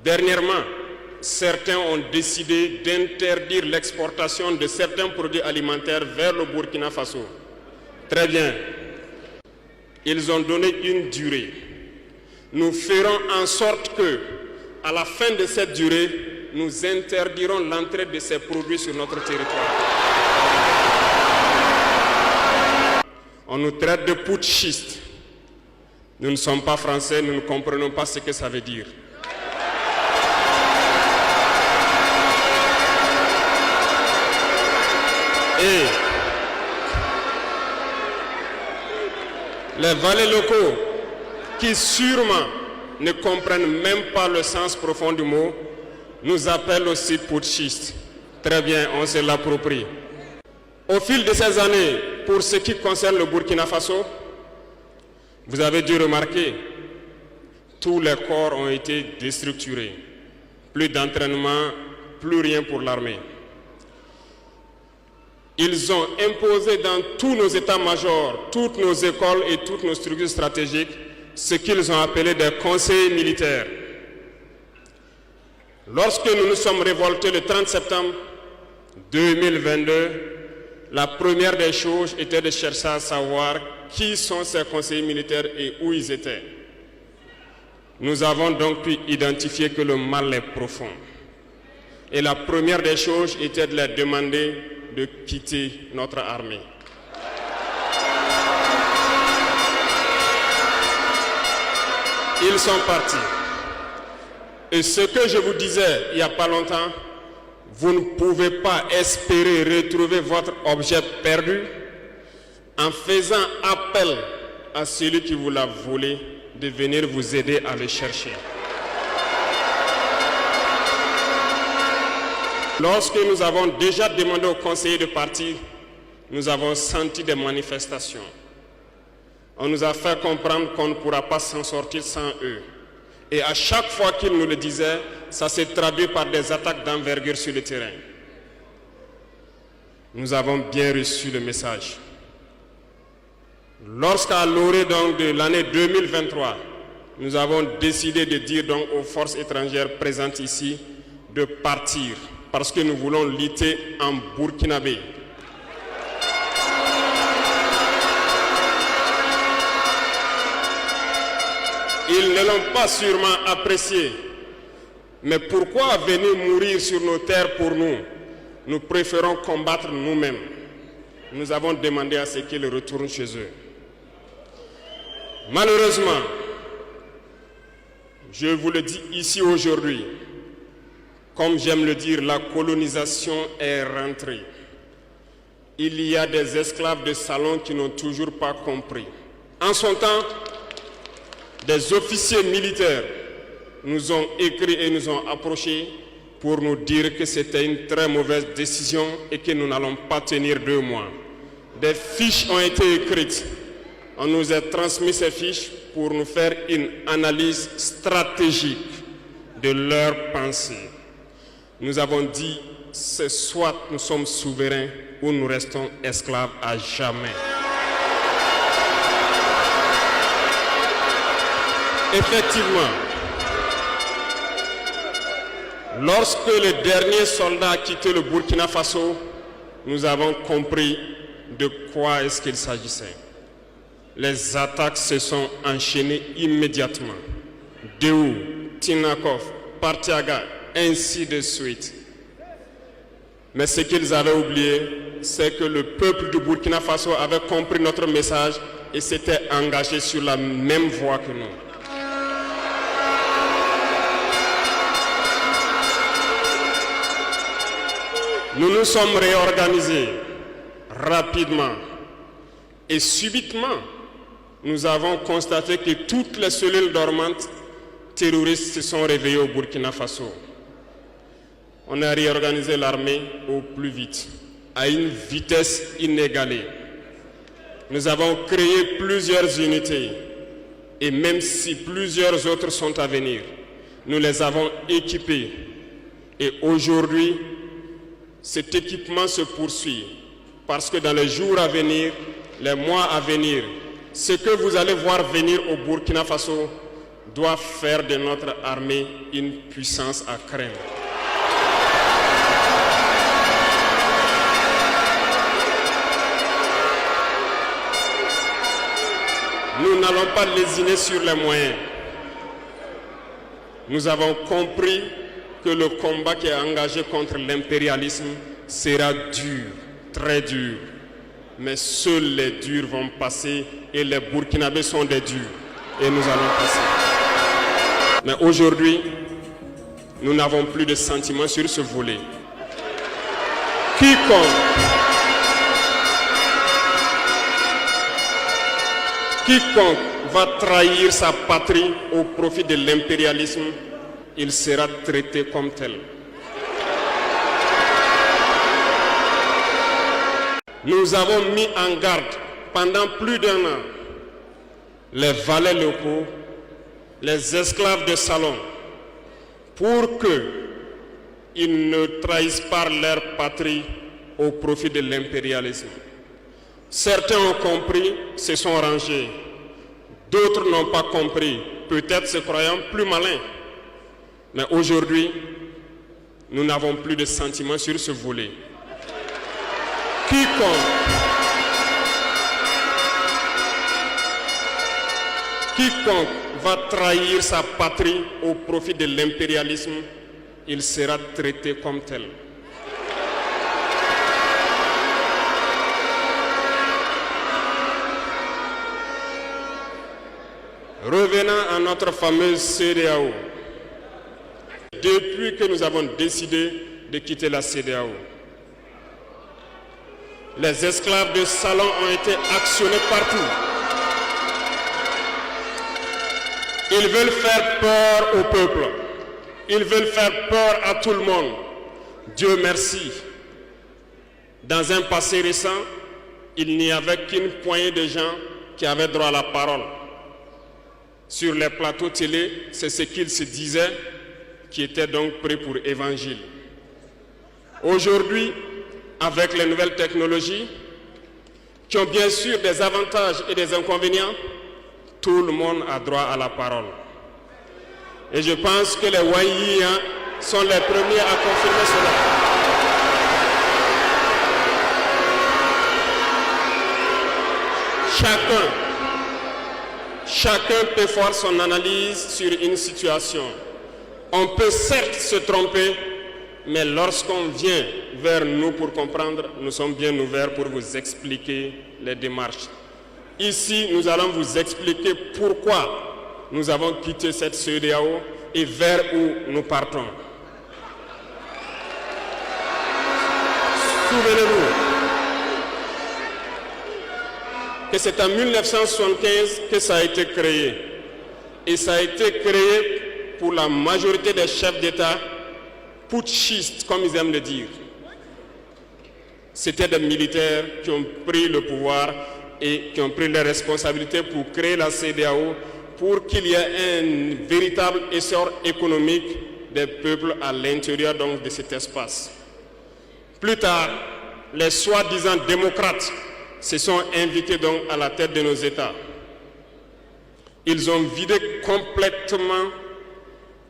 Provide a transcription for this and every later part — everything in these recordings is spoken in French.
Dernièrement, certains ont décidé d'interdire l'exportation de certains produits alimentaires vers le Burkina Faso. Très bien. Ils ont donné une durée. Nous ferons en sorte que, à la fin de cette durée, nous interdirons l'entrée de ces produits sur notre territoire. On nous traite de putschistes. Nous ne sommes pas français, nous ne comprenons pas ce que ça veut dire. Et les valets locaux, qui sûrement ne comprennent même pas le sens profond du mot, nous appellent aussi putschistes. Très bien, on se l'approprie. Au fil de ces années, pour ce qui concerne le Burkina Faso, vous avez dû remarquer, tous les corps ont été déstructurés. Plus d'entraînement, plus rien pour l'armée. Ils ont imposé dans tous nos états-majors, toutes nos écoles et toutes nos structures stratégiques ce qu'ils ont appelé des conseillers militaires. Lorsque nous nous sommes révoltés le 30 septembre 2022, la première des choses était de chercher à savoir qui sont ces conseillers militaires et où ils étaient. Nous avons donc pu identifier que le mal est profond. Et la première des choses était de leur demander de quitter notre armée. Ils sont partis. Et ce que je vous disais il n'y a pas longtemps, vous ne pouvez pas espérer retrouver votre objet perdu en faisant appel à celui qui vous l'a volé de venir vous aider à le chercher. Lorsque nous avons déjà demandé aux conseillers de partir, nous avons senti des manifestations. On nous a fait comprendre qu'on ne pourra pas s'en sortir sans eux. Et à chaque fois qu'ils nous le disaient, ça s'est traduit par des attaques d'envergure sur le terrain. Nous avons bien reçu le message. Lorsqu'à l'orée de l'année 2023, nous avons décidé de dire donc aux forces étrangères présentes ici de partir parce que nous voulons lutter en burkinabé. Ils ne l'ont pas sûrement apprécié. Mais pourquoi venir mourir sur nos terres pour nous? Nous préférons combattre nous-mêmes. Nous avons demandé à ce qu'ils retournent chez eux. Malheureusement, je vous le dis ici aujourd'hui, comme j'aime le dire, la colonisation est rentrée. Il y a des esclaves de salon qui n'ont toujours pas compris. En son temps, des officiers militaires nous ont écrit et nous ont approchés pour nous dire que c'était une très mauvaise décision et que nous n'allons pas tenir 2 mois. Des fiches ont été écrites. On nous a transmis ces fiches pour nous faire une analyse stratégique de leurs pensées. Nous avons dit, c'est soit nous sommes souverains ou nous restons esclaves à jamais. Effectivement, lorsque le dernier soldat a quitté le Burkina Faso, nous avons compris de quoi est-ce qu'il s'agissait. Les attaques se sont enchaînées immédiatement. Déou, Tinakov, Partiaga, ainsi de suite. Mais ce qu'ils avaient oublié, c'est que le peuple du Burkina Faso avait compris notre message et s'était engagé sur la même voie que nous. Nous nous sommes réorganisés rapidement et subitement, nous avons constaté que toutes les cellules dormantes terroristes se sont réveillées au Burkina Faso. On a réorganisé l'armée au plus vite, à une vitesse inégalée. Nous avons créé plusieurs unités et même si plusieurs autres sont à venir, nous les avons équipées. Et aujourd'hui, cet équipement se poursuit parce que dans les jours à venir, les mois à venir, ce que vous allez voir venir au Burkina Faso doit faire de notre armée une puissance à craindre. Nous n'allons pas lésiner sur les moyens. Nous avons compris que le combat qui est engagé contre l'impérialisme sera dur, très dur. Mais seuls les durs vont passer et les Burkinabés sont des durs. Et nous allons passer. Mais aujourd'hui, nous n'avons plus de sentiments sur ce volet. Quiconque va trahir sa patrie au profit de l'impérialisme, il sera traité comme tel. Nous avons mis en garde pendant plus d'1 an les valets locaux, les esclaves de salon, pour qu'ils ne trahissent pas leur patrie au profit de l'impérialisme. Certains ont compris, se sont rangés. D'autres n'ont pas compris, peut-être se croyant plus malins. Mais aujourd'hui, nous n'avons plus de sentiments sur ce volet. Quiconque va trahir sa patrie au profit de l'impérialisme, il sera traité comme tel. Revenons à notre fameuse CEDEAO. Depuis que nous avons décidé de quitter la CEDEAO, les esclaves de salon ont été actionnés partout. Ils veulent faire peur au peuple. Ils veulent faire peur à tout le monde. Dieu merci. Dans un passé récent, il n'y avait qu'une poignée de gens qui avaient droit à la parole. Sur les plateaux télé, c'est ce qu'ils se disaient, qui étaient donc prêts pour l'évangile. Aujourd'hui, avec les nouvelles technologies, qui ont bien sûr des avantages et des inconvénients, tout le monde a droit à la parole. Et je pense que les Wanyis sont les premiers à confirmer cela. Chacun peut faire son analyse sur une situation. On peut certes se tromper, mais lorsqu'on vient vers nous pour comprendre, nous sommes bien ouverts pour vous expliquer les démarches. Ici, nous allons vous expliquer pourquoi nous avons quitté cette CEDEAO et vers où nous partons. Souvenez-vous que c'est en 1975 que ça a été créé. Et ça a été créé pour la majorité des chefs d'État putschistes, comme ils aiment le dire. C'était des militaires qui ont pris le pouvoir et qui ont pris les responsabilités pour créer la CEDEAO, pour qu'il y ait un véritable essor économique des peuples à l'intérieur donc de cet espace. Plus tard, les soi-disant démocrates se sont invités donc à la tête de nos États. Ils ont vidé complètement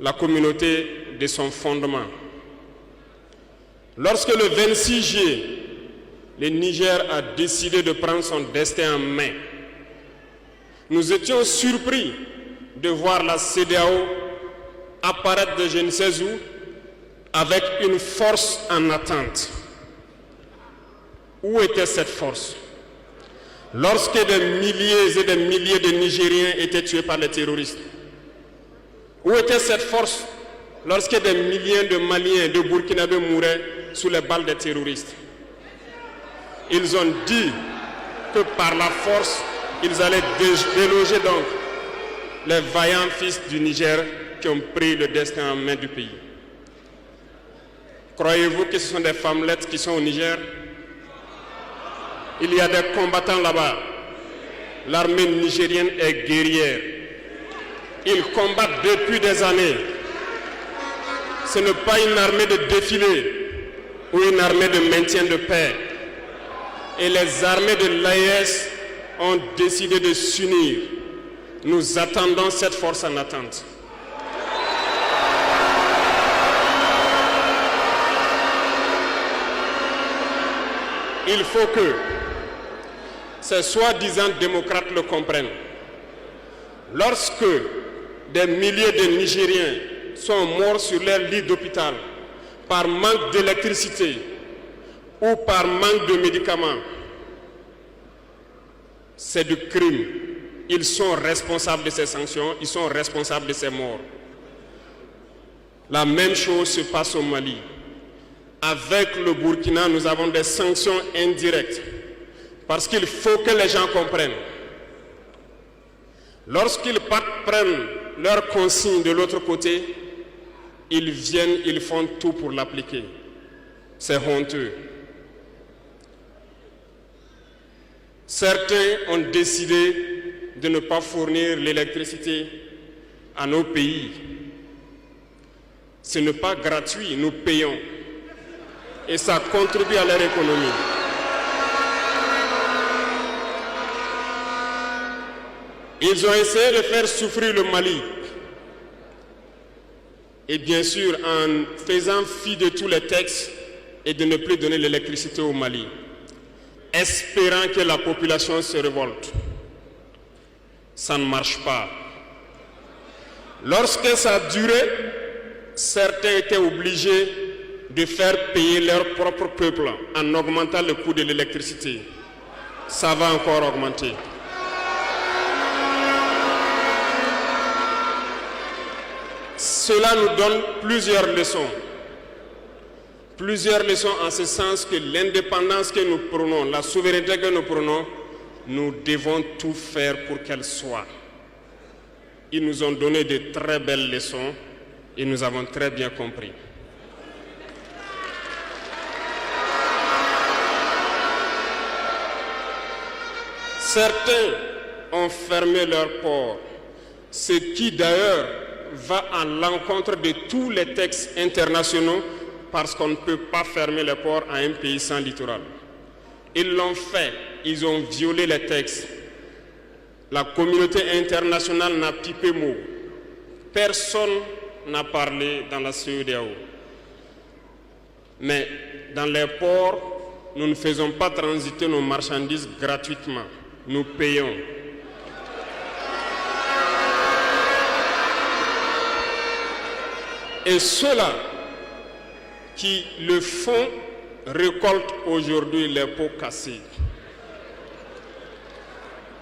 la communauté de son fondement. Lorsque le 26 juillet, le Niger a décidé de prendre son destin en main, nous étions surpris de voir la CEDEAO apparaître de je ne sais où avec une force en attente. Où était cette force? Lorsque des milliers et des milliers de Nigériens étaient tués par les terroristes, où était cette force lorsque des milliers de Maliens, de Burkinabés mouraient sous les balles des terroristes? Ils ont dit que par la force, ils allaient déloger donc les vaillants fils du Niger qui ont pris le destin en main du pays. Croyez-vous que ce sont des femmelettes qui sont au Niger? Il y a des combattants là-bas. L'armée nigérienne est guerrière. Ils combattent depuis des années. Ce n'est pas une armée de défilé ou une armée de maintien de paix. Et les armées de l'AES ont décidé de s'unir Nous attendons cette force en attente. Il faut que ces soi-disant démocrates le comprennent. Lorsque des milliers de Nigériens sont morts sur leur lit d'hôpital par manque d'électricité ou par manque de médicaments, c'est du crime. Ils sont responsables de ces sanctions, ils sont responsables de ces morts. La même chose se passe au Mali. Avec le Burkina, nous avons des sanctions indirectes. Parce qu'il faut que les gens comprennent. Lorsqu'ils prennent leurs consignes de l'autre côté, ils viennent, ils font tout pour l'appliquer. C'est honteux. Certains ont décidé de ne pas fournir l'électricité à nos pays. Ce n'est pas gratuit, nous payons. Et ça contribue à leur économie. Ils ont essayé de faire souffrir le Mali. Et bien sûr, en faisant fi de tous les textes et de ne plus donner l'électricité au Mali, espérant que la population se révolte. Ça ne marche pas. Lorsque ça a duré, certains étaient obligés de faire payer leur propre peuple en augmentant le coût de l'électricité. Ça va encore augmenter. Cela nous donne plusieurs leçons. Plusieurs leçons en ce sens que l'indépendance que nous prenons, la souveraineté que nous prenons, nous devons tout faire pour qu'elle soit. Ils nous ont donné de très belles leçons et nous avons très bien compris. Certains ont fermé leurs ports, ce qui d'ailleurs va à l'encontre de tous les textes internationaux parce qu'on ne peut pas fermer les ports à un pays sans littoral. Ils l'ont fait, ils ont violé les textes. La communauté internationale n'a pipé mot. Personne n'a parlé dans la CEDEAO. Mais dans les ports, nous ne faisons pas transiter nos marchandises gratuitement. Nous payons. Et ceux-là qui le font récoltent aujourd'hui les pots cassés.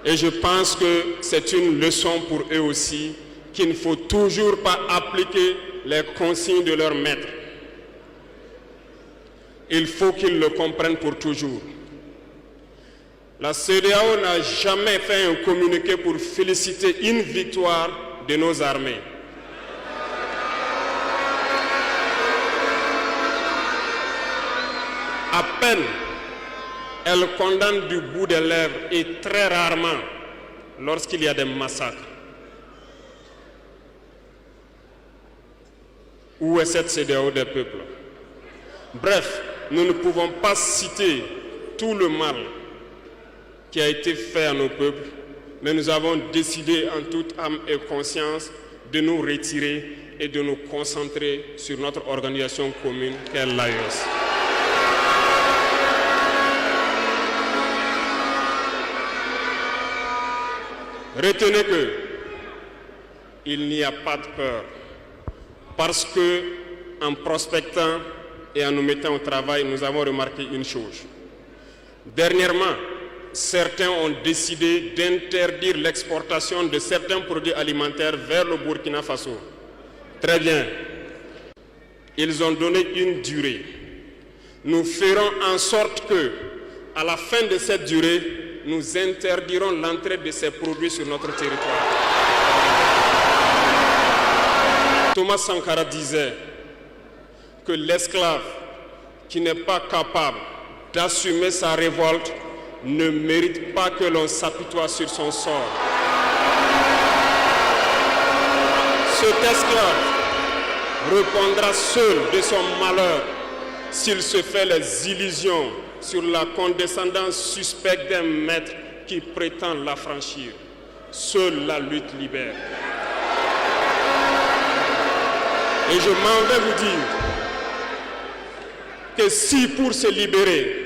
Et je pense que c'est une leçon pour eux aussi qu'il ne faut toujours pas appliquer les consignes de leur maître. Il faut qu'ils le comprennent pour toujours. La CEDEAO n'a jamais fait un communiqué pour féliciter une victoire de nos armées. À peine, elle condamne du bout des lèvres et très rarement lorsqu'il y a des massacres. Où est cette CEDEAO des peuples? Bref, nous ne pouvons pas citer tout le mal qui a été fait à nos peuples, mais nous avons décidé en toute âme et conscience de nous retirer et de nous concentrer sur notre organisation commune qu'est l'AES. Retenez que il n'y a pas de peur, parce que en prospectant et en nous mettant au travail, nous avons remarqué une chose. Dernièrement, certains ont décidé d'interdire l'exportation de certains produits alimentaires vers le Burkina Faso. Très bien. Ils ont donné une durée. Nous ferons en sorte que, à la fin de cette durée, nous interdirons l'entrée de ces produits sur notre territoire. Thomas Sankara disait que l'esclave qui n'est pas capable d'assumer sa révolte ne mérite pas que l'on s'apitoie sur son sort. Cet esclave répondra seul de son malheur s'il se fait les illusions sur la condescendance suspecte d'un maître qui prétend l'affranchir. Seule la lutte libère. Et je m'en vais vous dire que si pour se libérer,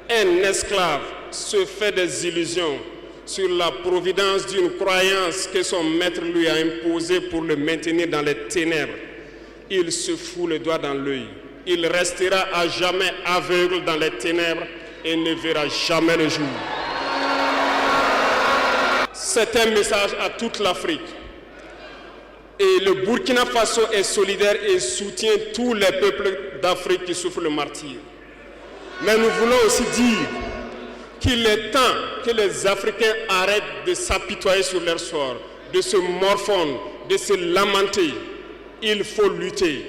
un esclave se fait des illusions sur la providence d'une croyance que son maître lui a imposée pour le maintenir dans les ténèbres, il se fout le doigt dans l'œil. Il restera à jamais aveugle dans les ténèbres et ne verra jamais le jour. C'est un message à toute l'Afrique. Et le Burkina Faso est solidaire et soutient tous les peuples d'Afrique qui souffrent le martyre. Mais nous voulons aussi dire qu'il est temps que les Africains arrêtent de s'apitoyer sur leur sort, de se morfondre, de se lamenter. Il faut lutter.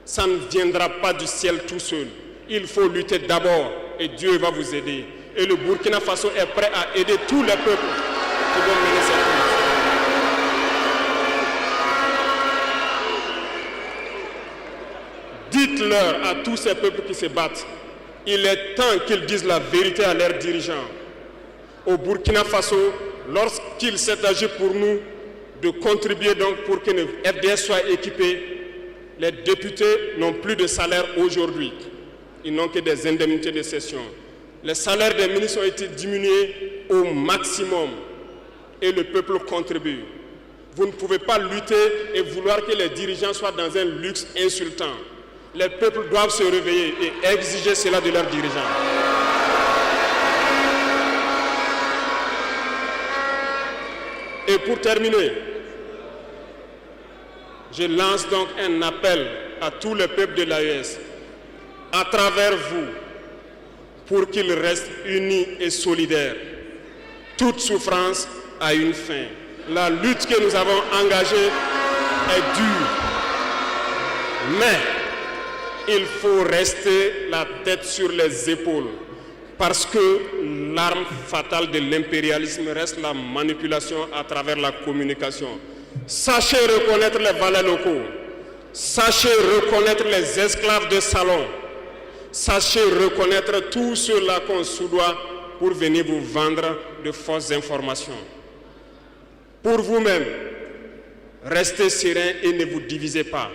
Ça ne viendra pas du ciel tout seul. Il faut lutter d'abord et Dieu va vous aider. Et le Burkina Faso est prêt à aider tous les peuples qui vont mener cette lutte. Dites-leur à tous ces peuples qui se battent, il est temps qu'ils disent la vérité à leurs dirigeants. Au Burkina Faso, lorsqu'il s'est agi pour nous de contribuer donc pour que le FDS soit équipé, les députés n'ont plus de salaire aujourd'hui. Ils n'ont que des indemnités de session. Les salaires des ministres ont été diminués au maximum et le peuple contribue. Vous ne pouvez pas lutter et vouloir que les dirigeants soient dans un luxe insultant. Les peuples doivent se réveiller et exiger cela de leurs dirigeants. Et pour terminer, je lance donc un appel à tous les peuples de l'AES, à travers vous, pour qu'ils restent unis et solidaires. Toute souffrance a une fin. La lutte que nous avons engagée est dure, mais il faut rester la tête sur les épaules parce que l'arme fatale de l'impérialisme reste la manipulation à travers la communication. Sachez reconnaître les valets locaux, sachez reconnaître les esclaves de salon, sachez reconnaître tous ceux-là qu'on soudoie pour venir vous vendre de fausses informations. Pour vous-même, restez serein et ne vous divisez pas.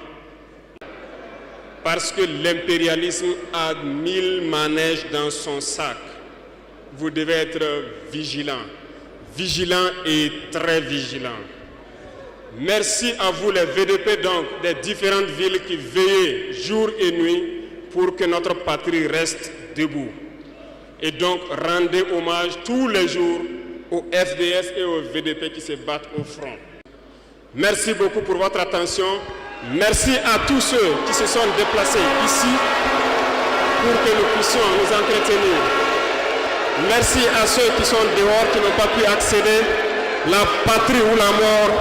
Parce que l'impérialisme a 1000 manèges dans son sac. Vous devez être vigilant, vigilant et très vigilant. Merci à vous les VDP donc des différentes villes qui veillent jour et nuit pour que notre patrie reste debout. Et donc rendez hommage tous les jours aux FDS et aux VDP qui se battent au front. Merci beaucoup pour votre attention. Merci à tous ceux qui se sont déplacés ici pour que nous puissions nous entretenir. Merci à ceux qui sont dehors, qui n'ont pas pu accéder. La patrie ou la mort,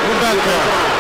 nous